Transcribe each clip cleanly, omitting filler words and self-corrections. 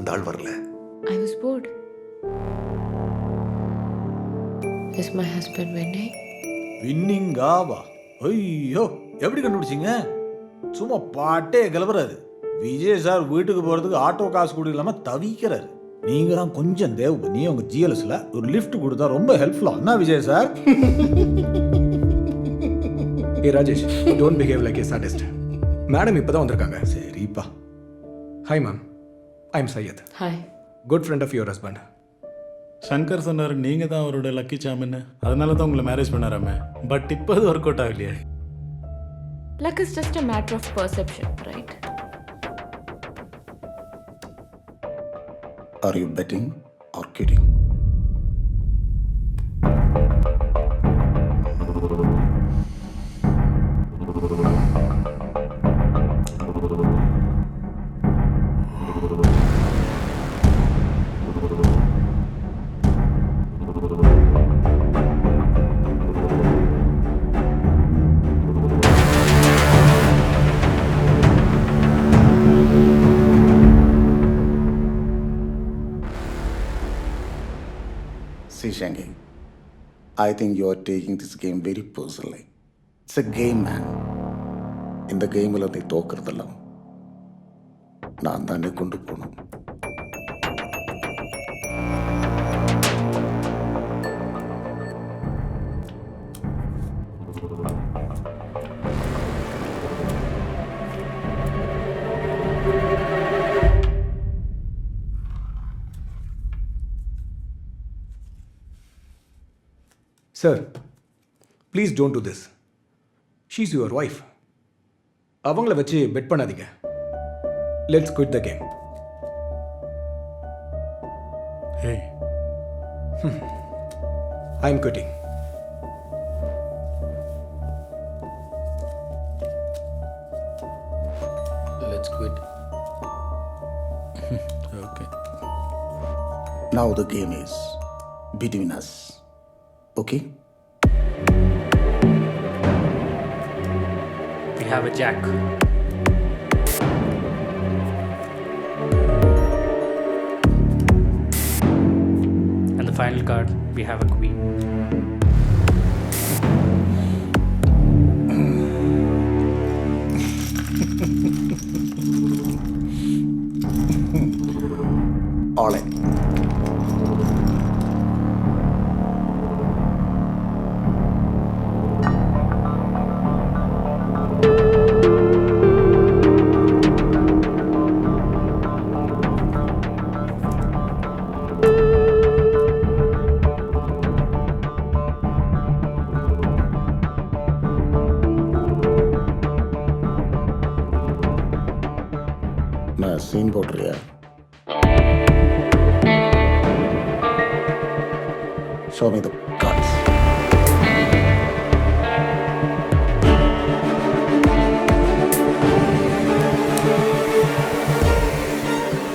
அந்த ஆள் வரல? I was bored. Is my husband winning? வின்னிங்காவா? ஐயோ, எப்படி கண்டுபிடிச்சிங்க? சும்மா பாட்டே கிளம்புறாரு. விஜய் சார் வீட்டுக்கு போகிறதுக்கு ஆட்டோ காசு கூட இல்லாமல் தவிக்கிறாரு. நீங்க தான் கொஞ்சம் தேவை பண்ணி உங்க ஜிஎல்எஸ்ல ஒரு லிஃப்ட் கொடுத்தா ரொம்ப ஹெல்ப்ஃபுல்லா. என்ன விஜய் சார்? ஏ Rajesh, don't behave like a sadist. Madam இப்போ தான் வந்திருக்காங்க. சரிப்பா. Hi ma'am, I am Syed, Hi. Good friend of your husband. Shankar சொன்னார் நீங்கள் தான் அவரோட லக்கி சாமின்னு, அதனால தான் உங்களை மேரேஜ் பண்ணாராமே. பட் இப்போ அது ஒர்க் அவுட் ஆகலையே. Luck is just a matter of perception, right? Are you betting or kidding? See, Shangi, I think you are taking this game very personally. It's a game, man. இந்த கேமில் நீ தோக்குறதெல்லாம் நான் தானே கொண்டு போகணும். Sir, please don't do this. She is your wife. அவங்கள வச்சு bet பண்ணாதீங்க. Let's quit the game. ஏய், I am quitting. Let's quit. Okay. Now the game is between us. Okay? We have a jack. And the final card, we have a queen. All in. நான் scene போடுறியா? Show me the cards.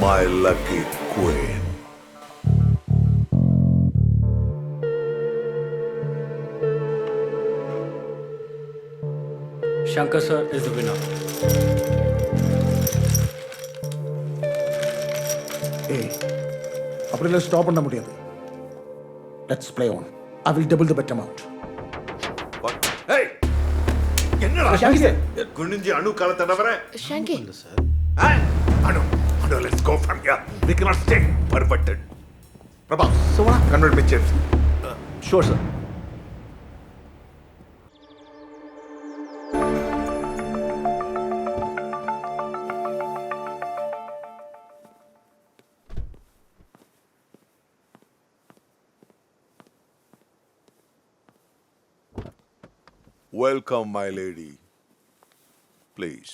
My lucky queen. Shankar sir is the winner. ஏய், அப்படிலாம் stop பண்ண முடியாது. Let's play on. I will double the bet amount. Hey! என்னடா Changi sir, குனிஞ்சி அணு கால தடவற? Shanky. Anu, let's go from here. We cannot stay perverted. Prabha, convert me chips. Sure sir. Welcome, my lady. Please.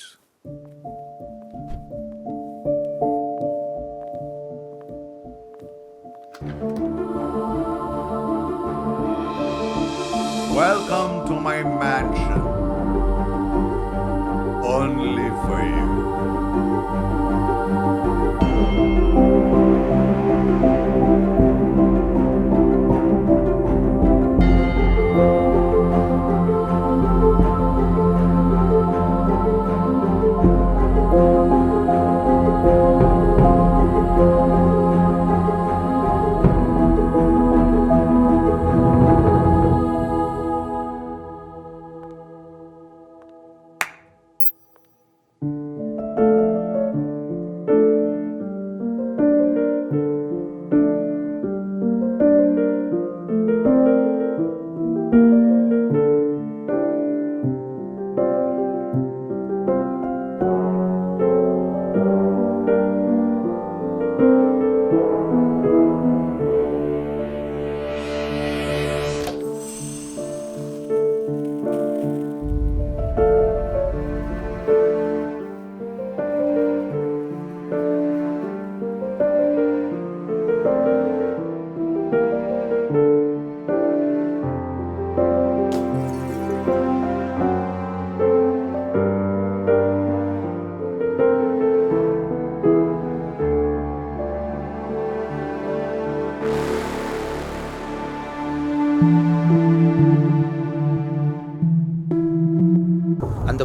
Welcome to my mansion. Only for you.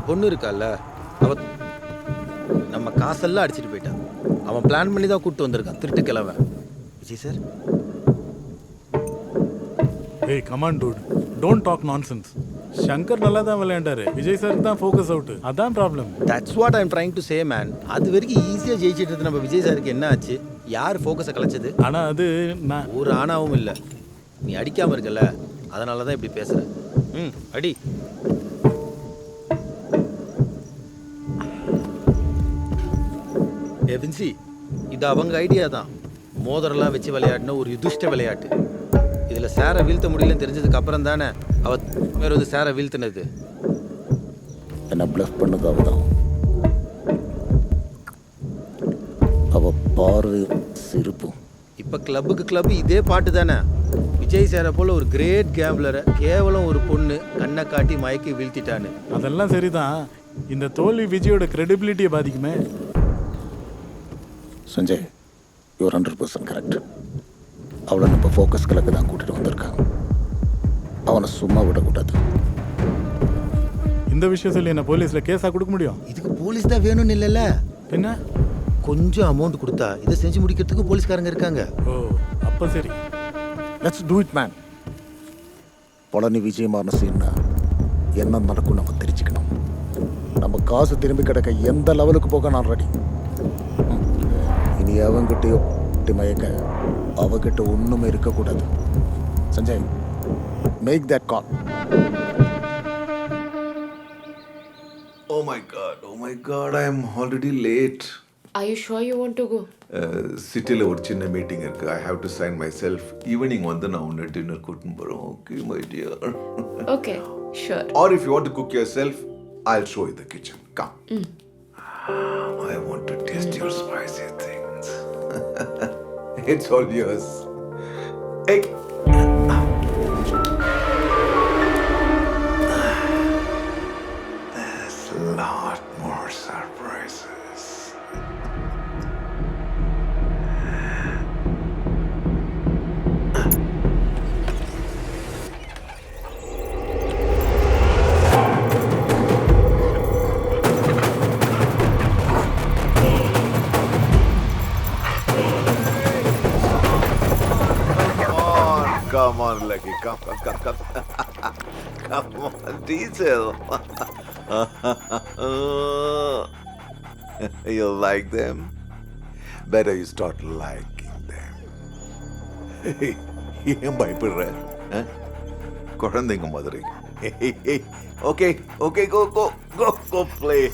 பொண்ணு இருக்கால்ல, அவ நம்ம காசெல்லாம் அடிச்சிட்டு போயிட்டான். அவன் பிளான் பண்ணி தான் கூப்பிட்டு வந்திருக்கான், திருட்டு கிழவன். விஜய் சார், ஏய் come on dude, don't talk nonsense. Shankar நல்லா தான் விளையாண்டாரு, விஜய் சாருக்கு தான் ஃபோக்கஸ் அவுட். அதான் problem. That's what I am trying to say man. அது வரைக்கும் ஈஸியாக ஜெயிச்சிட்டு இருந்த நம்ம விஜய் சாருக்கு என்ன ஆச்சு? யார் ஃபோக்கஸை கலைச்சது? ஆனால் அது நான் ஒரு ஆணாவும் இல்லை. நீ அடிக்காமல் இருக்கல, அதனால தான் இப்படி பேசுகிறேன். அடி. வின்சி, இது அவங்க ஐடியா தான். மோதிரெல்லாம் வச்சு விளையாடின ஒரு யுதிஷ்ட விளையாட்டு. இதில் சேரை வீழ்த்த முடியலன்னு தெரிஞ்சதுக்கு அப்புறம் தானே அவ வேற வந்து சேரை வீழ்த்தினது. என்ன ப்ளஃப் பண்ணது அவதான். அவ பார்வை சிரிப்பும். இப்போ கிளப்புக்கு கிளப்பு இதே பாட்டு தானே. விஜய் சாரை போல ஒரு கிரேட் கேம்ப்ளரை கேவலம் ஒரு பொண்ணு கண்ணை காட்டி மயக்கி வீழ்த்திட்டான்னு. அதெல்லாம் சரிதான். இந்த தோல்வி விஜயோட கிரெடிபிலிட்டியை பாதிக்குமே. Sanjay, you are 100% correct. அவளை நம்ம ஃபோக்கஸ் கிளக்கு தான் கூட்டிட்டு வந்திருக்கான். அவனை சும்மா விடக்கூடாது. இந்த விஷயம் சொல்லி என்ன போலீஸில் கேஸாக கொடுக்க முடியும்? இதுக்கு போலீஸ் தான் வேணும்னு இல்லைல்ல. என்ன கொஞ்சம் அமௌண்ட் கொடுத்தா இதை செஞ்சு முடிக்கிறதுக்கும் போலீஸ்காரங்க இருக்காங்க. ஓ அப்போ சரி, let's do it man. Palani விஜயமான சீன்னா என்ன நடக்கும் நம்ம தெரிஞ்சுக்கணும். நம்ம காசு திரும்பி கிடக்க எந்த லெவலுக்கு போக நான் ரெடி. இனி அவங்கிட்டயோ மயக்க அவகிட்ட ஒன்றுமே இருக்கக்கூடாது. Sanjay, make that call. Oh my god, I am already late. Are you sure you want to go? சிட்டியில் ஒரு சின்ன மீட்டிங் இருக்கு. I have to sign myself. Evening வந்து நான் உன்னை டின்னர் கூட்டின்னு போகிறோம். Okay my dear. Okay, sure. Or if you want to cook yourself, I show you the kitchen. Come. I want to taste your spicy things. It's all yours. Hey. There's a lot more surprises. Come on, Lucky. Come. Come on, Diesel. You like them? Better you start liking them. ஏன் பயப்படுற? குழந்தைங்க மாதிரி. Okay, go play.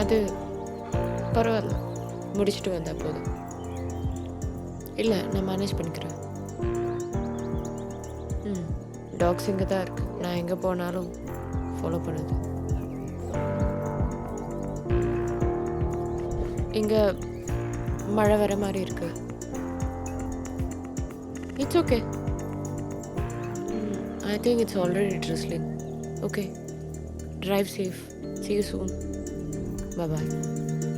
அது பரவாயில்ல, முடிச்சுட்டு வந்தால் போதும். இல்லை, நான் மேனேஜ் பண்ணிக்கிறேன். டாக்ஸ் இங்கே தான் இருக்கு. நான் எங்கே போனாலும் ஃபாலோ பண்ணுது. இங்கே மழை வர மாதிரி இருக்கு. It's okay. I think it's already drizzling. Okay, drive safe. See you soon. Bye